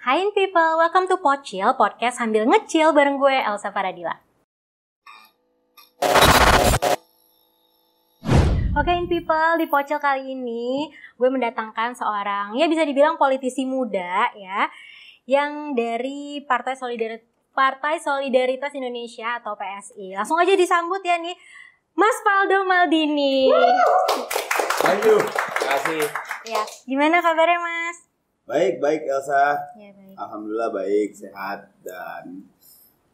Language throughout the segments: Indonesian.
Hai people, welcome to Pocil, podcast sambil ngecil bareng gue Elsa Faradila. Oke people, di Pocil kali ini gue mendatangkan seorang, ya bisa dibilang politisi muda ya, yang dari Partai Solidaritas Indonesia atau PSI. Langsung aja disambut ya nih, Mas Faldo Maldini. Aduh, makasih. Ya, gimana kabarnya Mas? Baik Elsa. Ya, baik. Alhamdulillah baik, sehat dan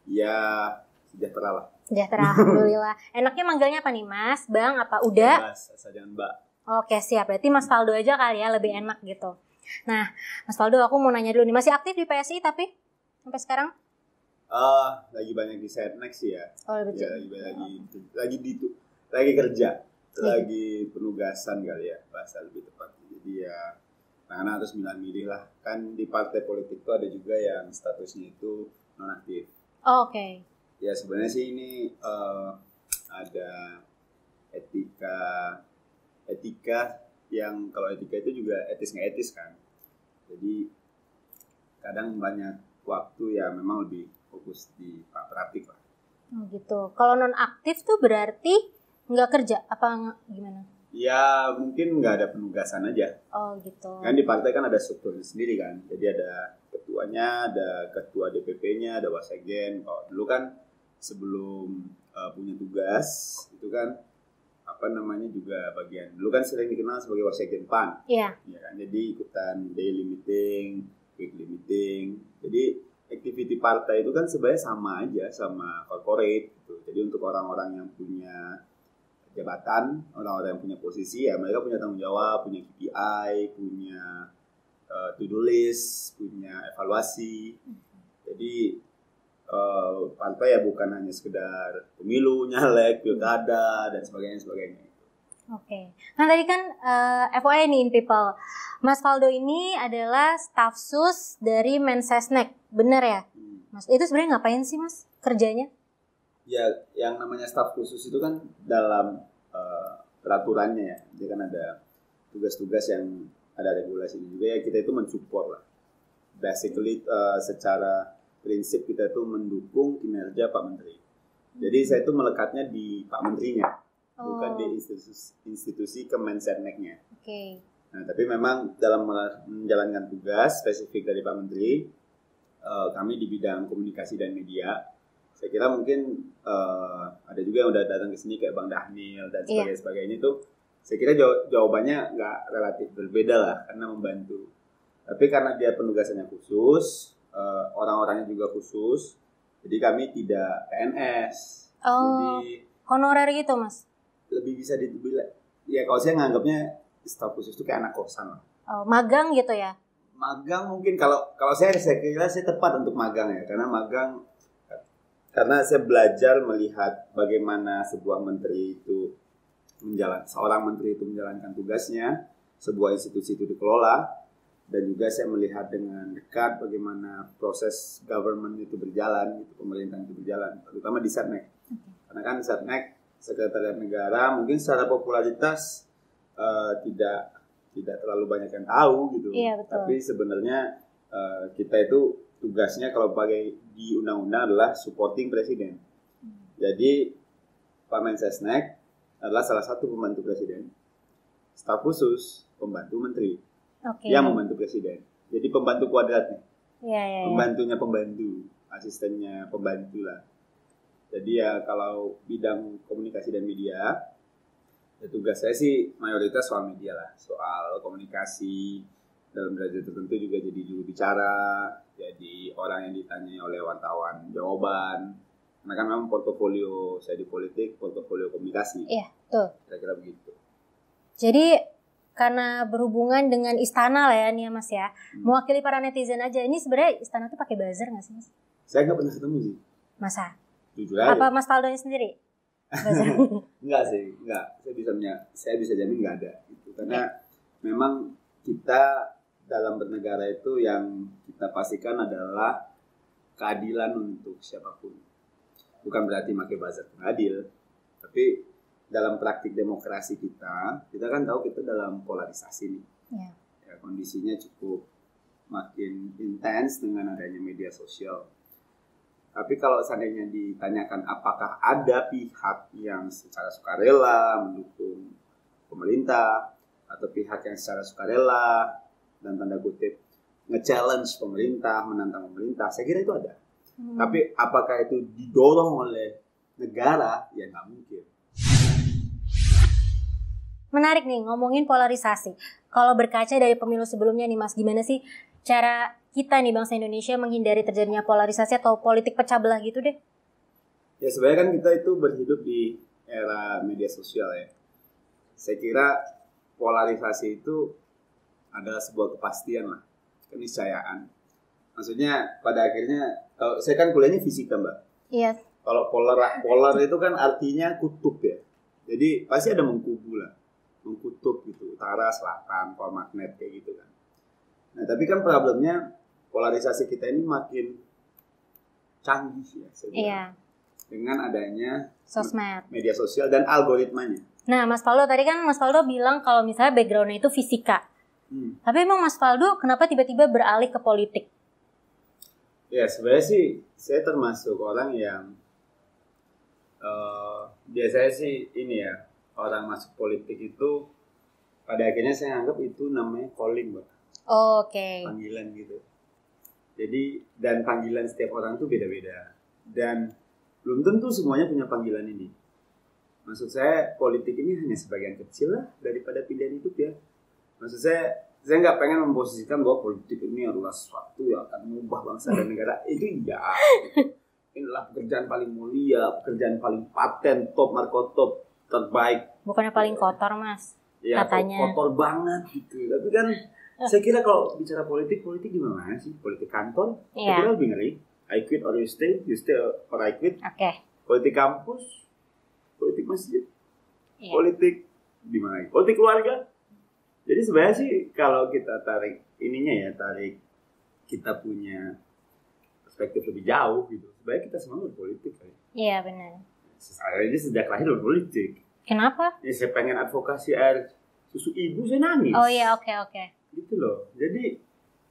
ya sejahtera lah. Sejahtera, alhamdulillah. Enaknya manggilnya apa nih Mas? Bang apa udah? Mas, asal jangan Mbak. Oke siap, berarti Mas Faldo aja kali ya, lebih enak gitu. Nah, Mas Faldo aku mau nanya dulu nih, masih aktif di PSI tapi sampai sekarang? Lagi banyak di Setnek sih ya. Oh, lebih Ya, lagi kerja, lagi penugasan kali ya, bahasa lebih tepat. Jadi ya, karena harus milih lah. Kan di partai politik itu ada juga yang statusnya itu nonaktif. Oh, oke. Ya sebenarnya sih ini ada etika yang kalau etika itu juga etis nggak etis kan. Jadi kadang banyak waktu ya memang lebih fokus di praktik lah. Oh gitu. Kalau non aktif tuh berarti nggak kerja apa gimana? Ya mungkin nggak ada penugasan aja. Oh gitu. Kan di partai kan ada strukturnya sendiri kan. Jadi ada ketuanya, ada ketua DPP-nya, ada wasekjen. Kalau dulu kan sebelum punya tugas itu kan juga bagian. Dulu kan sering dikenal sebagai wasekjen PAN. Iya. Ya kan. Jadi ikutan daily meeting, weekly meeting. Jadi activity partai itu kan sebenarnya sama aja sama corporate gitu. Jadi untuk orang-orang yang punya jabatan, orang-orang yang punya posisi ya mereka punya tanggung jawab, punya KPI, punya to-do list, punya evaluasi. Jadi partai ya bukan hanya sekedar pemilu, nyalek, pilkada dan sebagainya. Oke. Nah tadi kan FYI nih in people, Mas Faldo ini adalah staf sus dari Mensesnek, bener ya? Mas, itu sebenarnya ngapain sih Mas kerjanya? Ya, yang namanya staf khusus itu kan dalam peraturannya ya, dia kan ada tugas-tugas yang ada regulasinya juga ya, kita itu mensupport lah. Basically secara prinsip kita itu mendukung kinerja Pak Menteri. Jadi saya itu melekatnya di Pak Menterinya, bukan di institusi Kemensetnek-nya. Oke. Nah, tapi memang dalam menjalankan tugas spesifik dari Pak Menteri, kami di bidang komunikasi dan media. Saya kira mungkin ada juga yang udah datang ke sini kayak Bang Dhanil dan sebagainya itu. Saya kira jawabannya nggak relatif berbeda lah karena membantu. Tapi karena dia penugasannya khusus, orang-orangnya juga khusus, jadi kami tidak PNS. Oh, jadi honorer gitu Mas? Lebih bisa dibilang, ya kalau saya nganggapnya staf khusus itu kayak anak kosan lah. Oh, magang gitu ya? Magang mungkin kalau saya kira saya tepat untuk magang ya, karena saya belajar melihat bagaimana seorang menteri itu menjalankan tugasnya, sebuah institusi itu dikelola, dan juga saya melihat dengan dekat bagaimana proses government itu berjalan, pemerintahan itu berjalan, terutama di Setnek. Karena kan Setnek, Sekretariat Negara, mungkin secara popularitas tidak terlalu banyak yang tahu gitu. Iya, betul. Tapi sebenarnya kita itu tugasnya kalau pakai di undang-undang adalah supporting presiden. Jadi Pak Mensesnek adalah salah satu pembantu presiden. Staf khusus pembantu menteri. Yang membantu presiden. Jadi pembantu kuadratnya. Iya. Pembantunya pembantu, asistennya pembantu lah. Jadi ya kalau bidang komunikasi dan media, ya tugas saya sih mayoritas soal media lah, soal komunikasi dalam derajat tertentu juga jadi juru bicara, jadi orang yang ditanyai oleh wartawan jawaban. Karena kan memang portofolio saya di politik, portofolio komunikasi. Iya, betul. Kira-kira begitu. Jadi karena berhubungan dengan istana lah ya nih ya Mas ya, mewakili para netizen aja. Ini sebenarnya istana tuh pakai buzzer nggak sih Mas? Saya nggak pernah ketemu sih. Masa? Jujur aja. Apa Mas Faldonya sendiri? Enggak sih, enggak. Saya bisa jamin nggak ada. Gitu. Karena memang kita dalam bernegara itu yang kita pastikan adalah keadilan untuk siapapun. Bukan berarti pakai buzzer adil, tapi dalam praktik demokrasi kita kan tahu kita dalam polarisasi nih. Ya, kondisinya cukup makin intens dengan adanya media sosial. Tapi kalau seandainya ditanyakan apakah ada pihak yang secara sukarela mendukung pemerintah atau pihak yang secara sukarela dan tanda kutip nge-challenge pemerintah, menantang pemerintah, saya kira itu ada. Tapi apakah itu didorong oleh negara? Ya nggak mungkin. Menarik nih ngomongin polarisasi. Kalau berkaca dari pemilu sebelumnya nih Mas, gimana sih cara kita nih bangsa Indonesia menghindari terjadinya polarisasi atau politik pecah belah gitu deh? Ya sebenarnya kan kita itu berhidup di era media sosial ya. Saya kira polarisasi itu adalah sebuah kepastian lah, keniscayaan. Maksudnya pada akhirnya, kalau saya kan kuliahnya fisika Mbak. Iya. Kalau polar itu kan artinya kutub ya. Jadi pasti ada mengkubu lah, mengkutub gitu, utara, selatan, pol magnet kayak gitu kan. Nah tapi kan problemnya polarisasi kita ini makin canggih ya sebenarnya. Iya. Dengan adanya Sosmed, media sosial dan algoritmanya. Nah Mas Faldo tadi kan Mas Faldo bilang kalau misalnya backgroundnya itu fisika. Tapi emang Mas Faldo kenapa tiba-tiba beralih ke politik? Ya sebenarnya sih saya termasuk orang yang biasanya sih ini ya, orang masuk politik itu pada akhirnya saya anggap itu namanya calling Mbak. Oke. Panggilan gitu. Jadi dan panggilan setiap orang tuh beda-beda dan belum tentu semuanya punya panggilan ini. Maksud saya politik ini hanya sebagian kecil lah daripada pilihan hidup ya. Maksud saya nggak pengen memposisikan bahwa politik ini adalah sesuatu yang akan mengubah bangsa dan negara. Itu iya. Inilah pekerjaan paling mulia, pekerjaan paling paten, top markotop, terbaik. Bukannya paling kotor Mas, ya, katanya. Kotor banget gitu. Tapi kan saya kira kalau bicara politik gimana sih? Politik kantor, saya kira lebih ngeri. I quit or you stay or I quit. Oke. Politik kampus, politik masjid, politik di mana? Politik keluarga. Jadi sebenarnya sih kalau kita tarik kita punya perspektif lebih jauh gitu. Sebenarnya kita semua berpolitik kan. Iya benar. Saya aja sejak lahir berpolitik. Kenapa? Ya, saya pengen advokasi air susu ibu, saya nangis. Oh iya, oke. Gitu loh. Jadi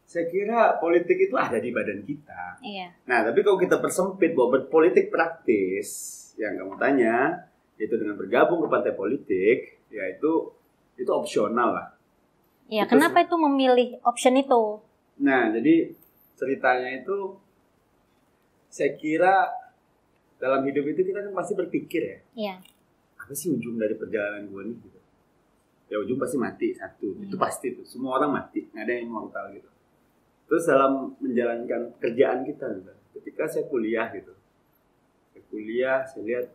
saya kira politik itu ada di badan kita. Iya. Nah, tapi kalau kita persempit bahwa berpolitik praktis, yang kamu tanya, itu dengan bergabung ke partai politik, ya itu opsional lah. Iya, kenapa itu memilih option itu? Nah, jadi ceritanya itu, saya kira dalam hidup itu kita kan pasti berpikir ya. Iya. Apa sih ujung dari perjalanan gue nih gitu? Ya ujung pasti mati satu, itu pasti tuh. Semua orang mati, nggak ada yang immortal gitu. Terus dalam menjalankan kerjaan kita gitu, ketika saya kuliah gitu, saya lihat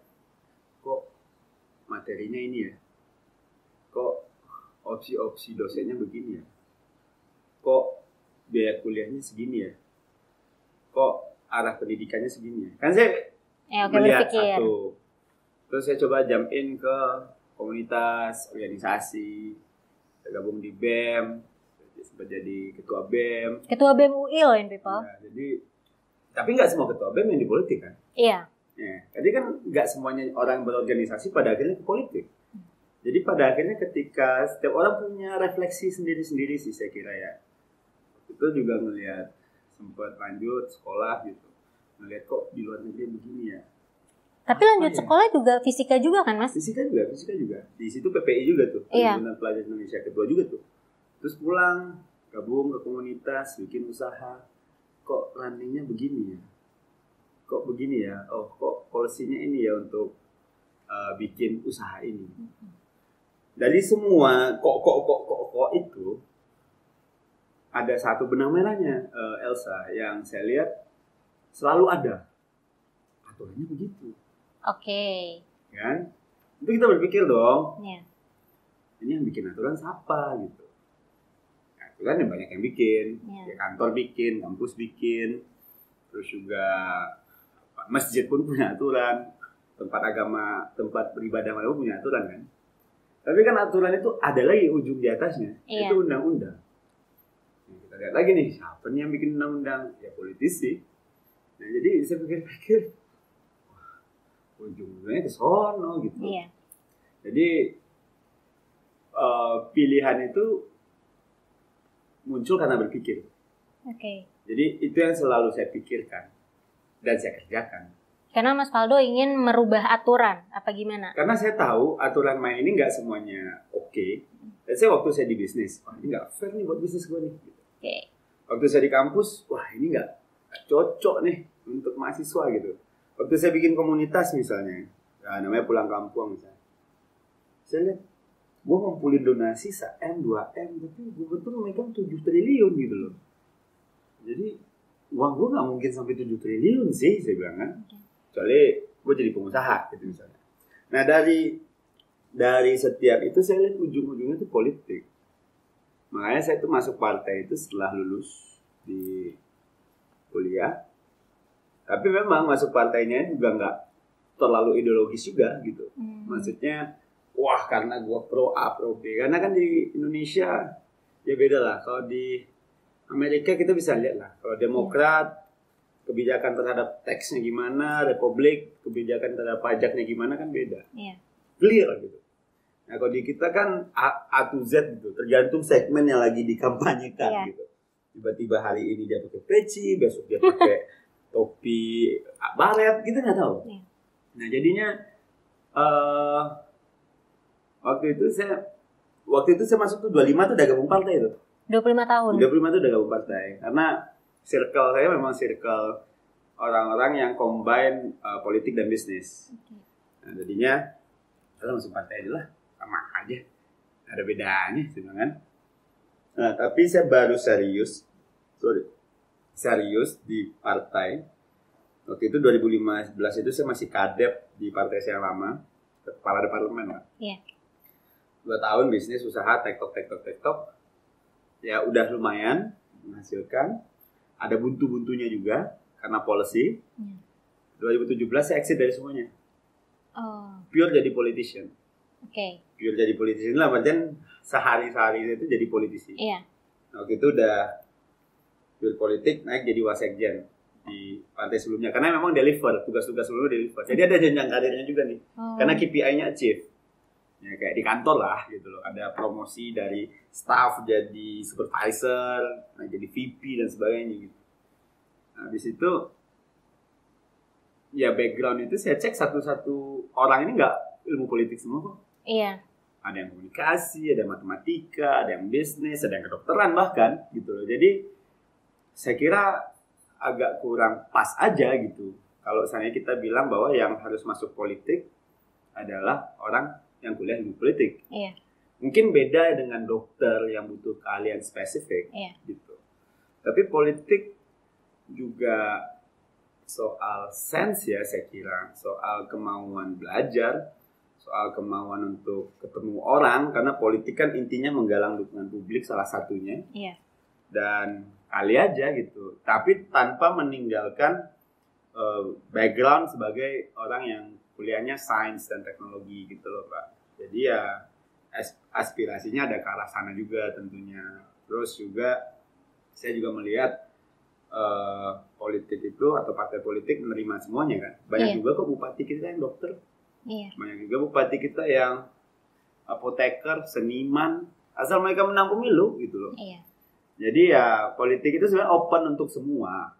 kok materinya ini ya, kok opsi-opsi dosennya begini ya, kok biaya kuliahnya segini ya, kok arah pendidikannya segini ya. Kan saya melihat berpikir. Satu, terus saya coba jump in ke komunitas, organisasi, saya gabung di BEM, sempat jadi ketua BEM. Ketua BEM UI loh, people. Ya, jadi, tapi nggak semua ketua BEM yang di politik kan? Iya. Ya, jadi kan nggak semuanya orang berorganisasi pada akhirnya ke politik. Jadi pada akhirnya ketika setiap orang punya refleksi sendiri-sendiri sih saya kira ya. Itu juga ngelihat sempat lanjut sekolah gitu, ngelihat kok di luar negeri begini ya. Tapi lanjut sekolah juga fisika juga kan Mas? Fisika juga. Di situ PPI juga tuh, Perhimpunan Pelajar Indonesia kedua juga tuh. Terus pulang, gabung ke komunitas, bikin usaha. Kok runningnya begini ya? Kok begini ya? Oh, kok polisinya ini ya untuk bikin usaha ini. Dari semua kok itu, ada satu benang merahnya, Elsa, yang saya lihat selalu ada. Aturannya begitu. Oke. Kan? Itu kita berpikir dong. Iya. Ini yang bikin aturan siapa gitu. Aturan yang banyak yang bikin. Ya, kantor bikin, kampus bikin. Terus juga masjid pun punya aturan. Tempat agama, tempat beribadah mana pun punya aturan kan. Tapi kan aturan itu ada lagi ujung di atasnya. Iya. Itu undang-undang. Nah, kita lihat lagi nih, siapa nih yang bikin undang-undang? Ya politisi. Nah, jadi saya pikir-pikir, ujungnya ke sono gitu. Iya. Jadi pilihan itu muncul karena berpikir. Oke. Jadi itu yang selalu saya pikirkan dan saya kerjakan. Karena Mas Faldo ingin merubah aturan, apa gimana? Karena saya tahu aturan main ini nggak semuanya oke. Dan saya waktu saya di bisnis, wah ini nggak fair nih buat bisnis gue nih. Oke. Waktu saya di kampus, wah ini nggak cocok nih untuk mahasiswa gitu. Waktu saya bikin komunitas misalnya, namanya Pulang Kampung misalnya. Saya lihat, gue ngumpulin donasi 1M, 2M, tapi gue betul megang 7 triliun gitu loh. Jadi uang gue nggak mungkin sampai 7 triliun sih, saya bilang kan. Kecuali gue jadi pengusaha gitu misalnya. Nah dari setiap itu saya lihat ujung-ujungnya itu politik. Makanya saya tuh masuk partai itu setelah lulus di kuliah. Tapi memang masuk partainya juga nggak terlalu ideologis juga gitu. Maksudnya, wah karena gue pro A, pro B. Karena kan di Indonesia ya beda lah. Kalau di Amerika kita bisa lihat lah. Kalau Demokrat, kebijakan terhadap taksnya gimana, Republik, kebijakan terhadap pajaknya gimana kan beda. Iya. Clear gitu. Nah kalau di kita kan A to Z gitu, tergantung segmen yang lagi dikampanyekan gitu. Tiba-tiba hari ini dia pakai peci, besok dia pakai topi baret, kita nggak tahu. Iya. Nah jadinya waktu itu saya masuk tuh 25 tuh udah gabung partai itu. 25 tahun. 25 tuh udah gabung partai karena circle saya memang circle orang-orang yang combine politik dan bisnis. Nah jadinya kalau masuk partai aja lah, sama aja, ada bedanya sebenarnya. Nah tapi saya baru serius di partai. Waktu itu 2015 itu saya masih kadep di partai saya yang lama, kepala departemen lah. Iya. 2 tahun bisnis usaha tektok. Ya udah lumayan menghasilkan. Ada buntu-buntunya juga karena policy. 2017 saya exit dari semuanya. Pure jadi politician. Pure jadi politician lah, berarti sehari-hari itu jadi politisi. Iya. Waktu itu udah pure politik naik jadi wasekjen di partai sebelumnya karena memang deliver, tugas-tugas sebelumnya deliver. Jadi ada jenjang karirnya juga nih. Karena KPI-nya achieve. Ya kayak di kantor lah gitu loh. Ada promosi dari staff jadi supervisor, jadi VP dan sebagainya gitu. Nah, habis itu ya background itu saya cek satu-satu orang ini nggak ilmu politik semua kok. Iya. Ada yang komunikasi, ada yang matematika, ada yang bisnis, ada yang kedokteran bahkan gitu loh. Jadi saya kira agak kurang pas aja gitu. Kalau misalnya kita bilang bahwa yang harus masuk politik adalah orang yang kuliah ilmu politik. Iya. Mungkin beda dengan dokter yang butuh keahlian spesifik. Iya. Gitu. Tapi politik juga soal sense ya saya kira, soal kemauan belajar, soal kemauan untuk ketemu orang, karena politik kan intinya menggalang dukungan publik salah satunya. Iya. Dan kali aja gitu, tapi tanpa meninggalkan background sebagai orang yang kuliahnya sains dan teknologi gitu loh Pak. Jadi ya aspirasinya ada ke arah sana juga tentunya. Terus juga saya juga melihat politik itu atau partai politik menerima semuanya kan. Banyak juga kok bupati kita yang dokter. Iya. Banyak juga bupati kita yang apoteker, seniman, asal mereka menang pemilu gitu loh. Iya. Jadi ya politik itu sebenarnya open untuk semua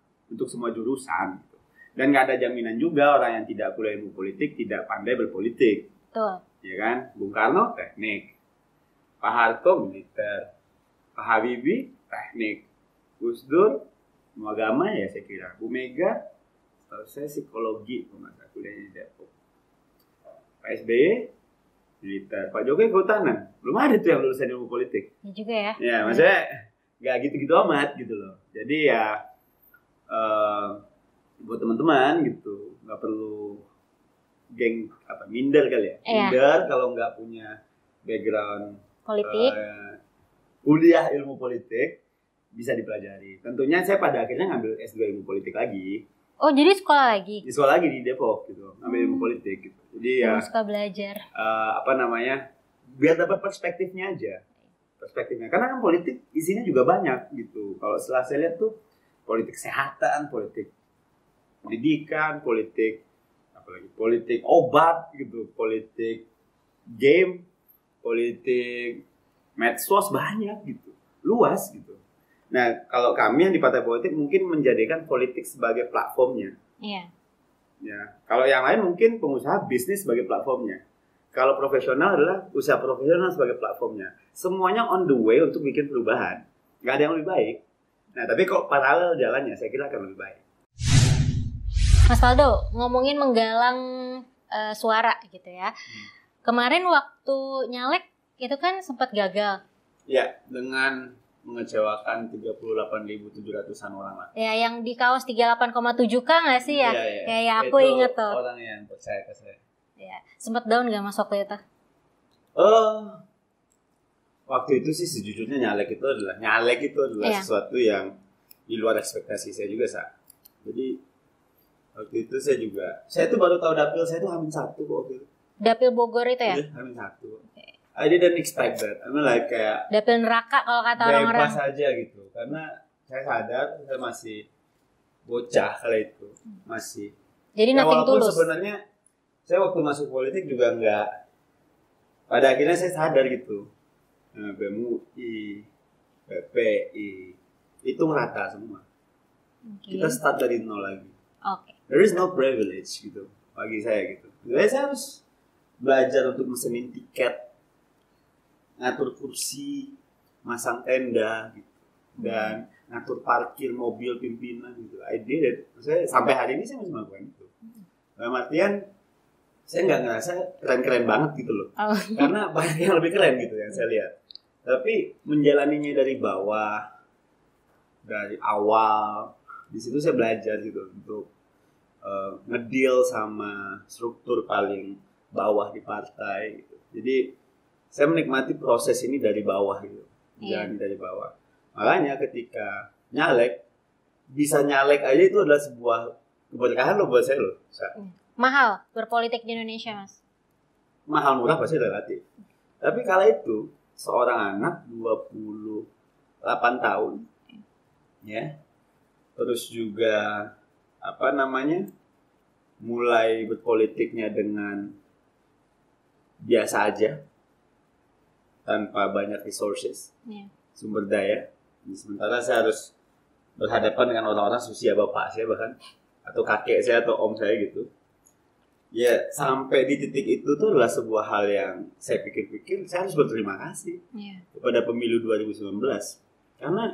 jurusan. Gitu. Dan nggak ada jaminan juga orang yang tidak kuliah ilmu politik tidak pandai berpolitik. Betul. Ya kan, Bung Karno teknik, Pak Harto militer, Pak Habibie teknik, Gus Dur agama ya saya kira, Bu Mega, setahu saya psikologi pemasa kuliahnya di Depok, Pak SBY militer, Pak Jokowi kehutanan, belum ada tuh yang lulusan ilmu politik. Ya juga ya. Ya maksudnya nggak gitu-gitu amat gitu loh. Jadi ya buat teman-teman gitu, nggak perlu minder kali ya. Minder kalau nggak punya background politik, kuliah ilmu politik bisa dipelajari. Tentunya saya pada akhirnya ngambil S2 ilmu politik lagi. Oh, jadi sekolah lagi? Di sekolah lagi di Depok gitu, ngambil ilmu politik gitu. Jadi ya suka belajar. Biar dapat perspektifnya aja. Perspektifnya. Karena kan politik isinya juga banyak gitu. Kalau setelah saya lihat tuh politik kesehatan, politik pendidikan, politik obat gitu, politik game, politik medsos banyak gitu, luas gitu. Nah, kalau kami yang di partai politik mungkin menjadikan politik sebagai platformnya. Iya. Ya, kalau yang lain mungkin pengusaha bisnis sebagai platformnya. Kalau profesional adalah usaha profesional sebagai platformnya. Semuanya on the way untuk bikin perubahan. Nggak ada yang lebih baik. Nah, tapi kok paralel jalannya, saya kira akan lebih baik. Mas Faldo, ngomongin menggalang suara gitu ya. Kemarin waktu nyalek itu kan sempat gagal. Ya, dengan mengecewakan 38.700-an orang lah. Ya, yang di kaos 38,7K nggak sih ya? Iya. Kayak aku itu inget tuh. Orang yang percaya ke saya. Ya, sempat down nggak Mas waktu itu? Waktu itu sih sejujurnya nyalek itu adalah sesuatu yang di luar ekspektasi saya juga, Sa. Jadi waktu itu saya tuh baru tahu dapil saya tuh H-1 kok waktu itu. Dapil Bogor itu ya? Iya, H-1. Okay. I didn't expect that. I mean like kayak dapil neraka kalau kata orang-orang. Bebas aja gitu. Karena saya sadar saya masih bocah kala itu. Masih. Jadi nothing walaupun tulus. Sebenarnya saya waktu masuk politik juga enggak. Pada akhirnya saya sadar gitu. BMUI, PPI itu merata semua. Okay. Kita start dari nol lagi. Okay. There is no privilege gitu bagi saya gitu. Jadi saya harus belajar untuk mesenin tiket, ngatur kursi, masang tenda gitu, dan ngatur parkir mobil pimpinan gitu. I did it. Saya sampai hari ini saya masih melakukan itu. Dalam artian saya nggak ngerasa keren-keren banget gitu loh, karena banyak yang lebih keren gitu yang saya lihat. Tapi menjalaninya dari bawah, dari awal, di situ saya belajar gitu untuk ngedeal sama struktur paling bawah di partai gitu. Jadi saya menikmati proses ini dari bawah gitu, jadi dari bawah. Makanya ketika nyalek, bisa nyalek aja itu adalah sebuah keberkahan loh buat saya loh. Mahal berpolitik di Indonesia, Mas? Mahal murah pasti relatif. Tapi kala itu seorang anak 28 tahun, ya, terus juga mulai berpolitiknya dengan biasa aja, tanpa banyak resources, sumber daya. Sementara saya harus berhadapan dengan orang-orang seusia bapak saya bahkan, atau kakek saya atau om saya gitu. Ya, sampai di titik itu tuh adalah sebuah hal yang saya pikir-pikir saya harus berterima kasih kepada pemilu 2019. Karena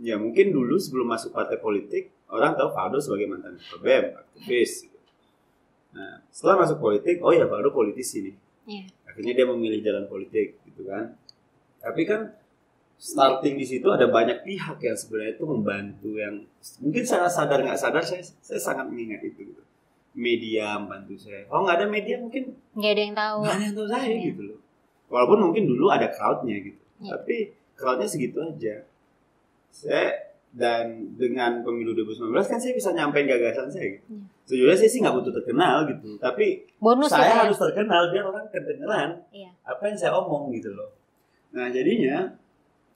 ya mungkin dulu sebelum masuk partai politik orang tahu Faldo sebagai mantan ketua BEM, aktivis gitu. Nah, setelah masuk politik, oh ya Faldo politisi nih. Akhirnya dia memilih jalan politik gitu kan. Tapi kan starting di situ ada banyak pihak yang sebenarnya itu membantu, yang mungkin saya sadar nggak sadar saya sangat mengingat itu gitu. Media membantu saya. Kalau nggak ada media mungkin nggak ada yang tahu. Nggak ada yang tahu saya gitu loh. Walaupun mungkin dulu ada crowdnya gitu, tapi crowdnya segitu aja. Dan dengan pemilu 2019 kan saya bisa nyampein gagasan saya gitu. Sejujurnya saya sih nggak butuh terkenal gitu, tapi bonus saya harus terkenal biar orang kedengeran apa yang saya omong gitu loh. Nah jadinya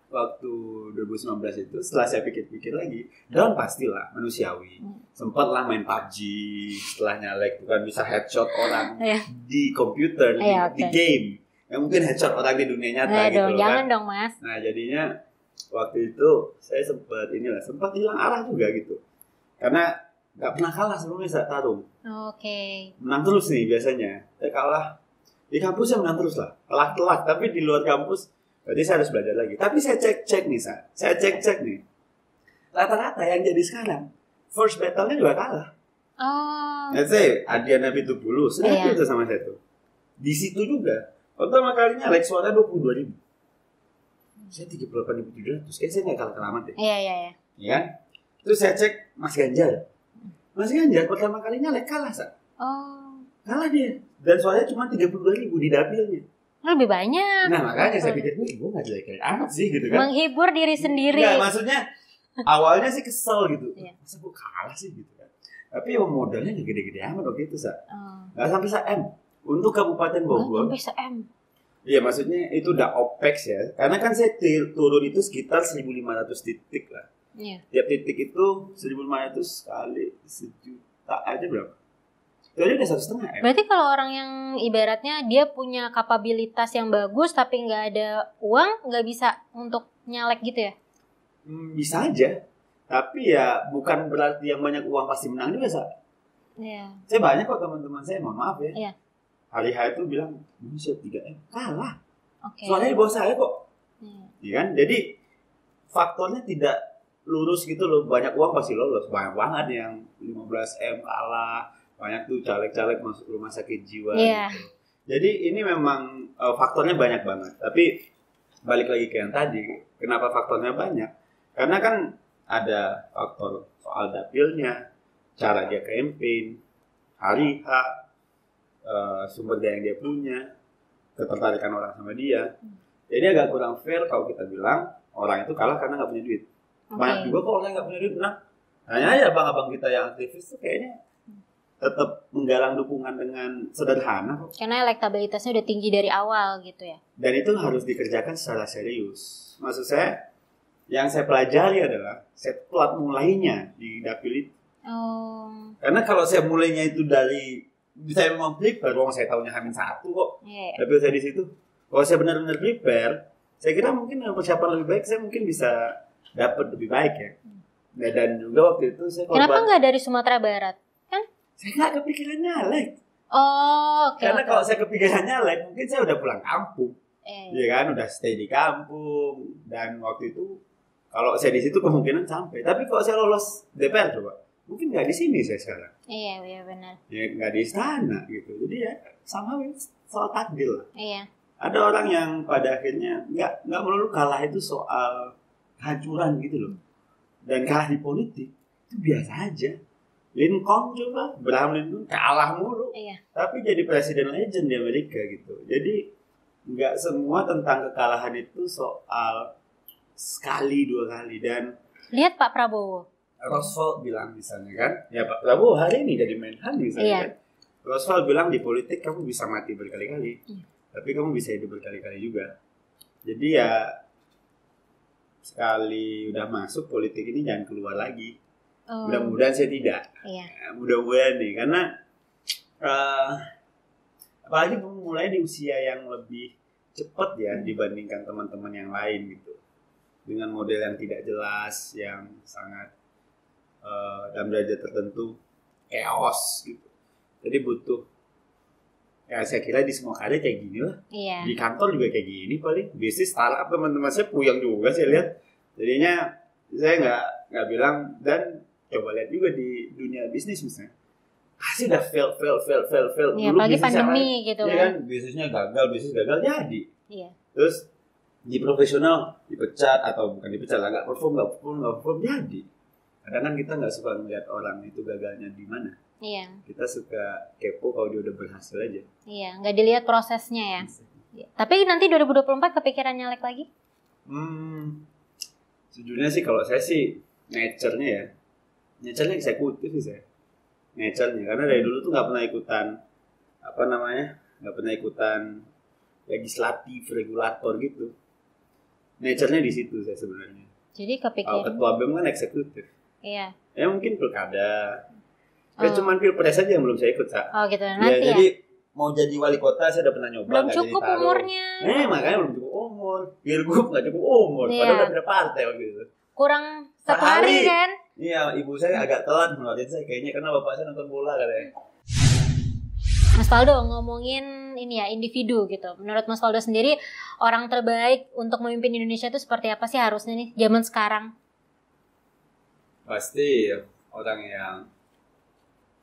waktu 2019 itu setelah saya pikir-pikir lagi, down pastilah manusiawi. Sempatlah main PUBG setelah nyalek, bukan bisa headshot orang di komputer, di game. Yang mungkin headshot orang di dunia nyata gitu loh. Jangan dong Mas. Nah jadinya waktu itu saya sempat hilang arah juga gitu. Karena nggak pernah kalah sebelumnya saat tarung. Menang terus nih biasanya. Saya kalah di kampus saya menang terus lah, telak-telak. Tapi di luar kampus berarti saya harus belajar lagi. Tapi saya cek nih, saya cek nih. Rata-rata yang jadi sekarang first battle-nya juga kalah. Let's say Adiana Pitupulu sudah itu sama saya tuh. Di situ juga pertama kalinya Alex suara 22.000. Saya 38.700. Saya nggak kalah keramat deh. Iya. Iya. Terus saya cek Mas Ganjar. Mas Ganjar pertama kalinya Alex kalah, kalah dia. Dan suaranya cuma 32.000 di dapilnya. Lebih banyak. Nah makanya saya pikir gue gak jelek amat sih gitu kan. Menghibur diri sendiri. Enggak, maksudnya awalnya sih kesel gitu. Masa gue kalah sih gitu kan. Tapi modalnya gak gede-gede amat waktu itu gak sampai se-M. Untuk Kabupaten Bogor sampai se-M. Iya maksudnya itu udah OPEX ya. Karena kan saya turun itu sekitar 1.500 titik lah. Tiap titik itu 1.500 kali 1 juta aja berapa? Jadi udah 1,5 M. Berarti kalau orang yang ibaratnya dia punya kapabilitas yang bagus tapi nggak ada uang, nggak bisa untuk nyalek gitu ya? Bisa aja. Tapi ya bukan berarti yang banyak uang pasti menang juga, Sa. Iya. Saya banyak kok teman-teman saya, mohon maaf ya. Iya. Hari H itu bilang, Indonesia 3M kalah. Oke. Soalnya di bawah saya kok. Iya. Iya kan? Jadi faktornya tidak lurus gitu loh. Banyak uang pasti lolos. Banyak banget yang 15M kalah. Banyak tuh caleg-caleg masuk rumah sakit jiwa Iya. gitu. Jadi ini memang faktornya banyak banget. Tapi balik lagi ke yang tadi, kenapa faktornya banyak? Karena kan ada faktor soal dapilnya, cara dia campaign, hari H, sumber daya yang dia punya, ketertarikan orang sama dia. Jadi agak kurang fair kalau kita bilang orang itu kalah karena nggak punya duit. Banyak juga kok orang yang nggak punya duit menang. Hanya aja abang-abang kita yang aktivis tuh kayaknya tetap menggalang dukungan dengan sederhana kok. Karena elektabilitasnya udah tinggi dari awal gitu ya. Dan itu harus dikerjakan secara serius. Maksud saya, yang saya pelajari adalah saya telat mulainya di dapil itu. Karena kalau saya mulainya itu dari saya memang prepare, saya tahunya H-1 kok. Yeah. Dapil saya di situ. Kalau saya benar-benar prepare, saya kira mungkin dengan persiapan lebih baik saya mungkin bisa dapat lebih baik ya. Dan juga waktu itu saya Kenapa nggak dari Sumatera Barat? Saya nggak kepikiran nyalek. Oke. Karena kalau saya kepikiran nyalek, mungkin saya udah pulang kampung. Iya kan, udah stay di kampung. Dan waktu itu, kalau saya di situ kemungkinan sampai. Tapi kalau saya lolos DPR coba, mungkin nggak di sini saya sekarang. Iya benar. Ya nggak di istana gitu. Jadi ya sama soal takdir. Iya. Ada orang yang pada akhirnya nggak melulu kalah itu soal kehancuran gitu loh. Dan kalah di politik itu biasa aja. Lincoln juga, Abraham Lincoln kalah mulu, tapi jadi presiden legend di Amerika gitu. Jadi nggak semua tentang kekalahan itu soal sekali dua kali. Dan lihat Pak Prabowo. Roosevelt bilang misalnya kan, ya Pak Prabowo hari ini jadi Menhan misalnya kan. Roosevelt bilang di politik kamu bisa mati berkali-kali, tapi kamu bisa hidup berkali-kali juga. Jadi ya sekali udah masuk politik ini jangan keluar lagi. Mudah-mudahan saya tidak. Mudah-mudahan nih, karena apalagi mulai di usia yang lebih cepat ya dibandingkan teman-teman yang lain gitu, dengan model yang tidak jelas, yang sangat dalam derajat tertentu chaos gitu. Jadi butuh, ya saya kira di semua karir kayak gini lah. Di kantor juga kayak gini paling. Bisnis startup teman-teman saya puyeng juga saya lihat. Jadinya saya nggak bilang, dan coba lihat juga di dunia bisnis misalnya, pasti udah fail. Iya, apalagi pandemi gitu ya kan. Bisnisnya bisnis gagal jadi. Iya. Terus di profesional dipecat atau bukan dipecat lah, nggak perform jadi. Kadang kan kita nggak suka melihat orang itu gagalnya di mana. Iya. Kita suka kepo kalau dia udah berhasil aja. Iya, nggak dilihat prosesnya ya. Iya. Tapi nanti 2024 kepikiran nyalek lagi? Sejujurnya sih kalau saya sih nature-nya eksekutif sih saya. Nature-nya, karena dari dulu tuh nggak pernah ikutan legislatif, regulator gitu. Nature-nya di situ saya sebenarnya. Jadi kepikiran. Kalau ketua BEM kan eksekutif. Iya. Ya mungkin pilkada. Cuman pilpres aja yang belum saya ikut, Sa. Oh gitu, nanti ya. Jadi mau jadi wali kota saya udah pernah nyoba. Belum cukup umurnya. Makanya belum cukup umur. Pilgub nggak cukup umur. Padahal udah beda partai gitu. Kurang 1 hari kan? Iya, ibu saya agak telat ngeluarin saya kayaknya karena bapak saya nonton bola katanya. Mas Faldo, ngomongin ini ya, individu gitu. Menurut Mas Faldo sendiri, orang terbaik untuk memimpin Indonesia itu seperti apa sih harusnya nih zaman sekarang? Pasti orang yang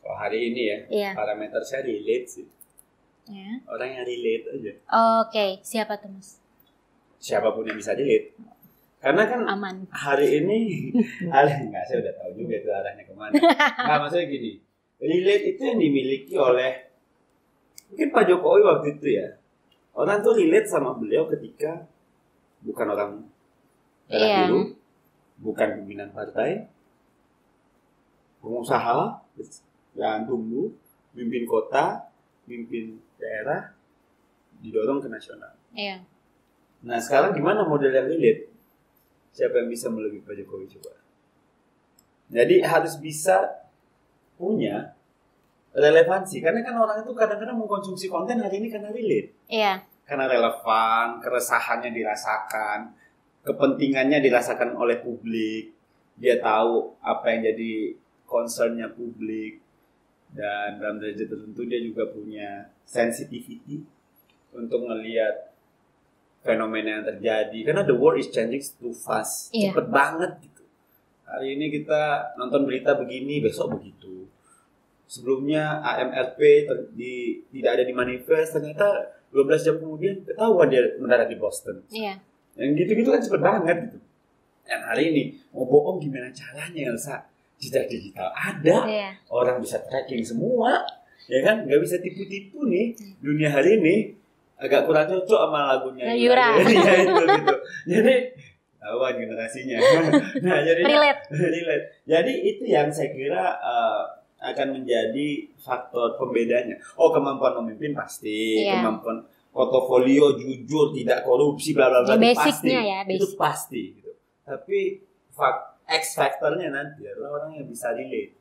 kalau hari ini ya, parameter saya relate sih. Ya. Orang yang relate aja. Oke, siapa tuh Mas? Siapapun yang bisa relate. Karena kan aman. Hari ini enggak, saya udah tahu juga itu arahnya kemana. Nggak, maksudnya gini, relate itu yang dimiliki oleh mungkin Pak Jokowi waktu itu ya. Orang tuh relate sama beliau ketika bukan orang darah biru, bukan pimpinan partai, pengusaha, yang tumbuh, mimpin kota, mimpin daerah, didorong ke nasional. Iya. Nah sekarang gimana model yang relate? Siapa yang bisa melebihi Pak Jokowi coba? Jadi harus bisa punya relevansi. Karena kan orang itu kadang-kadang mengkonsumsi konten hari ini karena relate. Iya. Karena relevan, keresahannya dirasakan. kepentingannya dirasakan oleh publik, dia tahu apa yang jadi concernnya publik, dan dalam derajat tertentu dia juga punya sensitivity untuk melihat fenomena yang terjadi. Karena the world is changing too fast, cepet banget gitu. Hari ini kita nonton berita begini, besok begitu. Sebelumnya AMRP tidak ada di manifest, ternyata 12 jam kemudian ketahuan dia mendarat di Boston. Yang gitu-gitu kan cepet banget gitu. Dan hari ini mau bohong gimana caranya, Elsa? Jejak digital ada, orang bisa tracking semua, ya kan? Nggak bisa tipu-tipu nih. Dunia hari ini agak kurang cocok sama lagunya Yura. Ya itu gitu. Jadi tahuan generasinya. Nah, jadi relate. Jadi itu yang saya kira akan menjadi faktor pembedanya. Kemampuan memimpin pasti, kemampuan portofolio jujur, tidak korupsi, bla bla bla, pasti. Itu pasti gitu. Tapi X faktornya nanti adalah orang yang bisa relate.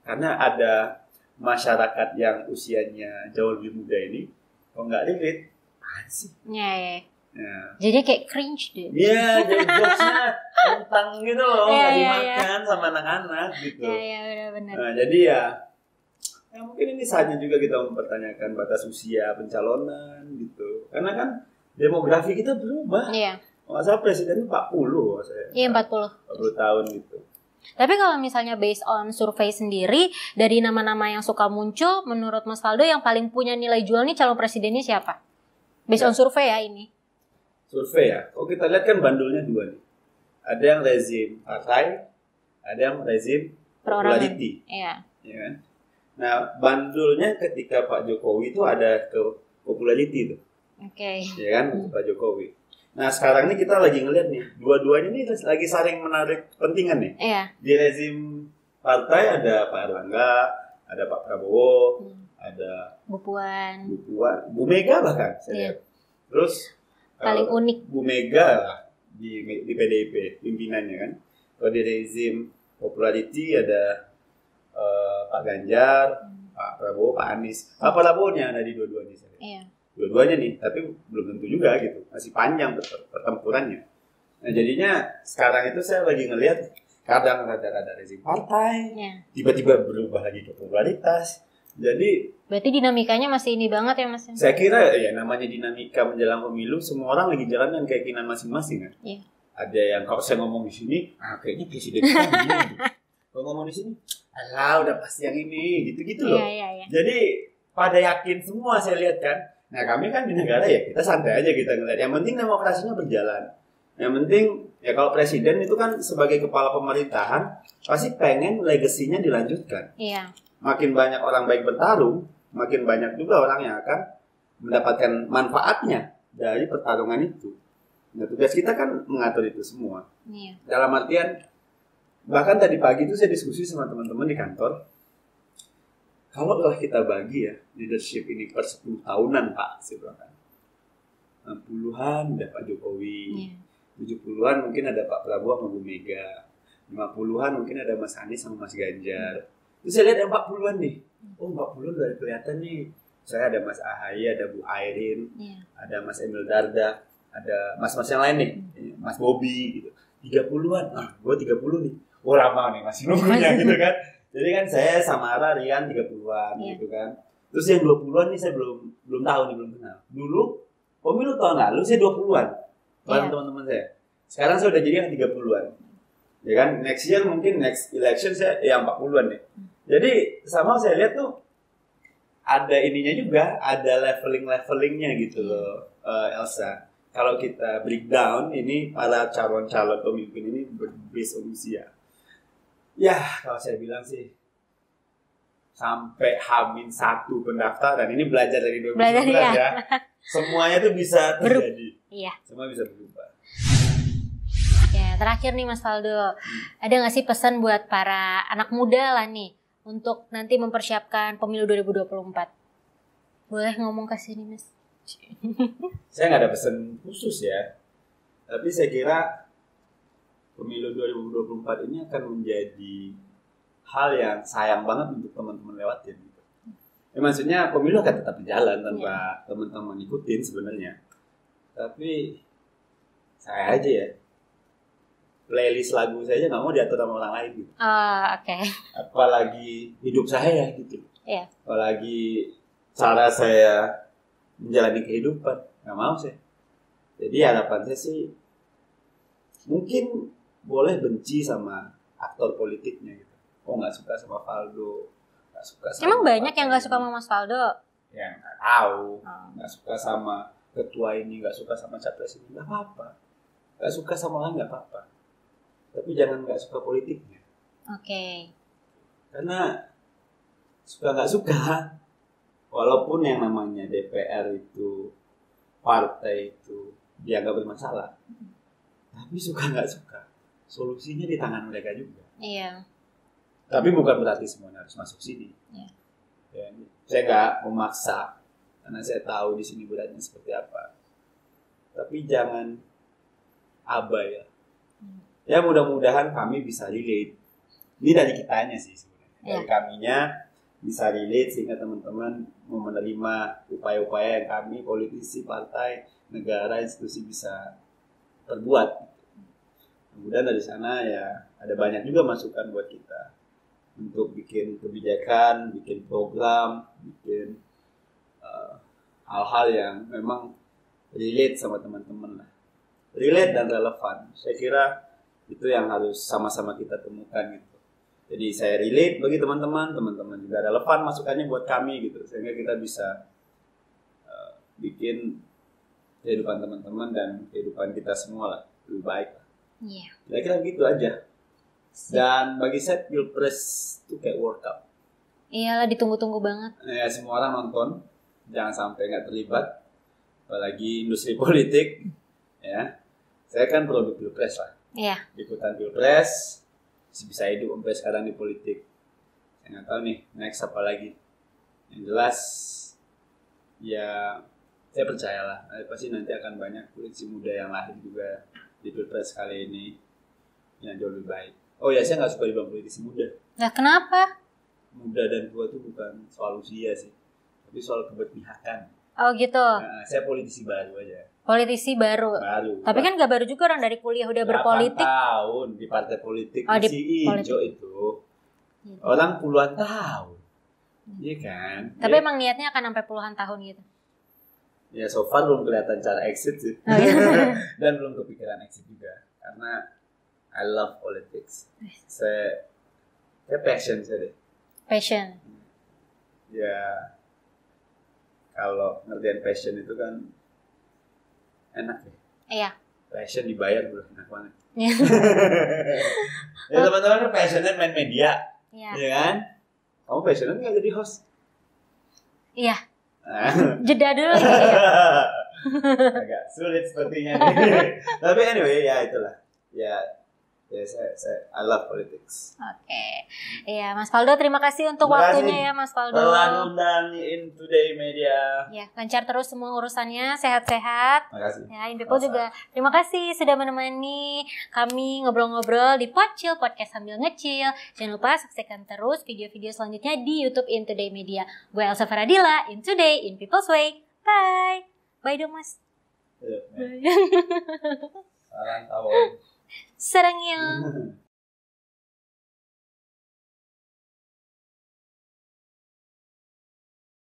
Karena ada masyarakat yang usianya jauh lebih muda ini, kalau nggak relate, apaan sih? Jadi kayak cringe deh. Iya, jadi jokesnya tentang gitu loh, nggak dimakan sama anak-anak gitu. Benar. Nah, jadi ya mungkin ini saatnya juga kita mempertanyakan batas usia pencalonan gitu. Karena kan demografi kita berubah. Masa presiden 40 saya. 40 tahun gitu. Tapi kalau misalnya based on survei sendiri, dari nama-nama yang suka muncul, menurut Mas Faldo yang paling punya nilai jual nih calon presidennya siapa? Based on survei ya ini. Survei ya. Kalau kita lihat kan bandulnya 2 nih. Ada yang rezim partai, ada yang rezim popularity. Ya kan? Nah, bandulnya ketika Pak Jokowi itu ada ke popularity tuh. Ya kan, Pak Jokowi. Nah, sekarang ini kita lagi ngeliat nih, dua-duanya ini lagi saling menarik kepentingan nih. Di rezim partai ada Pak Erlangga, ada Pak Prabowo, ada Bu Puan, Bu Mega bahkan saya lihat. Terus paling unik Bu Mega lah di PDIP pimpinannya kan. Kalau di rezim popularity ada Pak Ganjar, Pak Prabowo, Pak Anies. Pak Prabowo-nya ada di dua-duanya saya lihat. Dua-duanya nih, tapi belum tentu juga gitu, masih panjang pertempurannya. Nah, jadinya sekarang itu saya lagi ngelihat kadang rada-rada rezim partai, tiba-tiba berubah lagi ke popularitas. Jadi berarti dinamikanya masih ini banget ya Mas? Saya kira ya namanya dinamika menjelang pemilu, semua orang lagi jalan dengan keyakinan masing-masing kan. Ada yang kalau saya ngomong di sini, kayaknya presiden kita begini. Kalau ngomong di sini, alah udah pasti yang ini, gitu-gitu loh. Jadi pada yakin semua saya lihat kan. Nah, kami kan di negara ya kita santai aja kita ngeliat. Yang penting demokrasinya berjalan. Yang penting ya kalau presiden itu kan sebagai kepala pemerintahan pasti pengen legasinya dilanjutkan. Makin banyak orang baik bertarung, makin banyak juga orang yang akan mendapatkan manfaatnya dari pertarungan itu. Nah, tugas kita kan mengatur itu semua. Dalam artian bahkan tadi pagi itu saya diskusi sama teman-teman di kantor. Kalau lah kita bagi ya leadership ini per 10 tahunan Pak, saya bilang kan. 60-an ada Pak Jokowi, 70-an mungkin ada Pak Prabowo sama Bu Mega, 50-an mungkin ada Mas Anies sama Mas Ganjar. Terus saya lihat yang 40-an nih, 40-an udah kelihatan nih. Saya ada Mas Ahaye, ada Bu Airin, ada Mas Emil Dardak, ada mas-mas yang lain nih, Mas Bobi gitu. 30-an, gue 30 nih. Lama nih masih nunggunya gitu kan. Jadi kan saya sama Rian 30-an gitu kan. Terus yang 20-an nih saya belum tahu nih, belum kenal. Dulu pemilu tahun lalu saya 20-an. Bareng teman-teman saya. Sekarang saya udah jadi yang 30-an. Ya kan, next year mungkin next election saya yang 40-an nih. Jadi sama saya lihat tuh ada ininya juga, ada levelingnya gitu loh, Elsa. Kalau kita breakdown ini para calon-calon pemimpin ini based on usia. Ya, kalau saya bilang sih sampai H-1 pendaftaran, ini belajar dari 2019 ya. Semuanya tuh bisa terjadi. Semua bisa berubah. Ya, terakhir nih Mas Faldo. Ada gak sih pesan buat para anak muda lah nih untuk nanti mempersiapkan pemilu 2024? Boleh ngomong ke sini, Mas? Saya gak ada pesan khusus ya. Tapi saya kira pemilu 2024 ini akan menjadi hal yang sayang banget untuk teman-teman lewatin gitu. Ya, maksudnya pemilu akan tetap berjalan tanpa teman-teman ikutin sebenarnya. Tapi Saya aja ya, playlist lagu saya aja nggak mau diatur sama orang lain gitu. Oke. Apalagi hidup saya gitu. Iya. Apalagi cara saya menjalani kehidupan, nggak mau saya. Jadi harapan saya sih mungkin boleh benci sama aktor politiknya gitu. Oh nggak suka sama Faldo, nggak suka sama. Emang banyak yang nggak suka sama Mas Faldo? Ya nggak tahu, nggak suka sama ketua ini, nggak suka sama capres ini, nggak apa-apa. Nggak suka sama orang nggak apa-apa. Tapi jangan nggak suka politiknya. Oke. Karena suka nggak suka, walaupun yang namanya DPR itu, partai itu dianggap bermasalah, tapi suka nggak suka, solusinya di tangan mereka juga. Iya. Tapi bukan berarti semuanya harus masuk sini. Iya. Ya, saya nggak memaksa, karena saya tahu di sini beratnya seperti apa. Tapi jangan abai ya. Ya mudah-mudahan kami bisa relate. Ini dari kitanya sih sebenarnya. Dari kaminya bisa relate sehingga teman-teman mau menerima upaya-upaya yang kami politisi, partai, negara, institusi bisa perbuat. Kemudian dari sana ya ada banyak juga masukan buat kita untuk bikin kebijakan, bikin program, bikin hal-hal yang memang relate sama teman-teman lah. Relate dan relevan. Saya kira itu yang harus sama-sama kita temukan gitu. Jadi saya relate bagi teman-teman, teman-teman juga relevan masukannya buat kami gitu, sehingga kita bisa bikin kehidupan teman-teman dan kehidupan kita semua lah lebih baik. Iya. Kira-kira begitu aja. Dan bagi saya Pilpres itu kayak World Cup. Iyalah, ditunggu-tunggu banget. Ya semua orang nonton, jangan sampai nggak terlibat, apalagi industri politik. Ya, saya kan produk Pilpres lah. Iya. Ikutan Pilpres, bisa hidup sampai sekarang di politik. Saya nggak tahu nih next apa lagi. Yang jelas, ya saya percayalah pasti nanti akan banyak politisi muda yang lahir juga di Pilpres kali ini yang jauh lebih baik. Oh ya, saya nggak suka dibilang politisi muda. Nah, kenapa? Muda dan tua itu bukan soal usia sih, tapi soal keberpihakan. Oh gitu. Nah, saya politisi baru aja. Politisi baru. Tapi kan gak baru juga, orang dari kuliah udah berpolitik. 8 tahun di partai politik masih hijau itu. Orang puluhan tahun. Iya kan? Tapi emang niatnya akan sampai puluhan tahun gitu. Ya so far belum kelihatan cara exit sih. Oh, iya. Dan belum kepikiran exit juga. Karena I love politics. Saya passion saya deh. Passion. Ya kalau ngerjain passion itu kan enak ya. Iya. Passion dibayar bro, enak banget. Iya. Ya teman-teman passionnya main media. Iya. Ya kan? Kamu passionnya nggak jadi host? Iya. Jeda dulu gitu ya. Agak sulit sepertinya nih. Tapi anyway ya itulah. Ya saya I love politics. Oke. Iya, Mas Faldo, terima kasih untuk waktunya ya, Mas Faldo. Telah undang In Today Media. Ya, lancar terus semua urusannya, sehat-sehat. Makasih. Ya, In People juga terima kasih sudah menemani kami ngobrol-ngobrol di Pocil Podcast sambil ngecil. Jangan lupa saksikan terus video-video selanjutnya di YouTube In Today Media. Gue Elsa Faradila, In Today, In People's Way. Bye. Bye dong, Mas. Bye. Salam tahu. Sarangnya.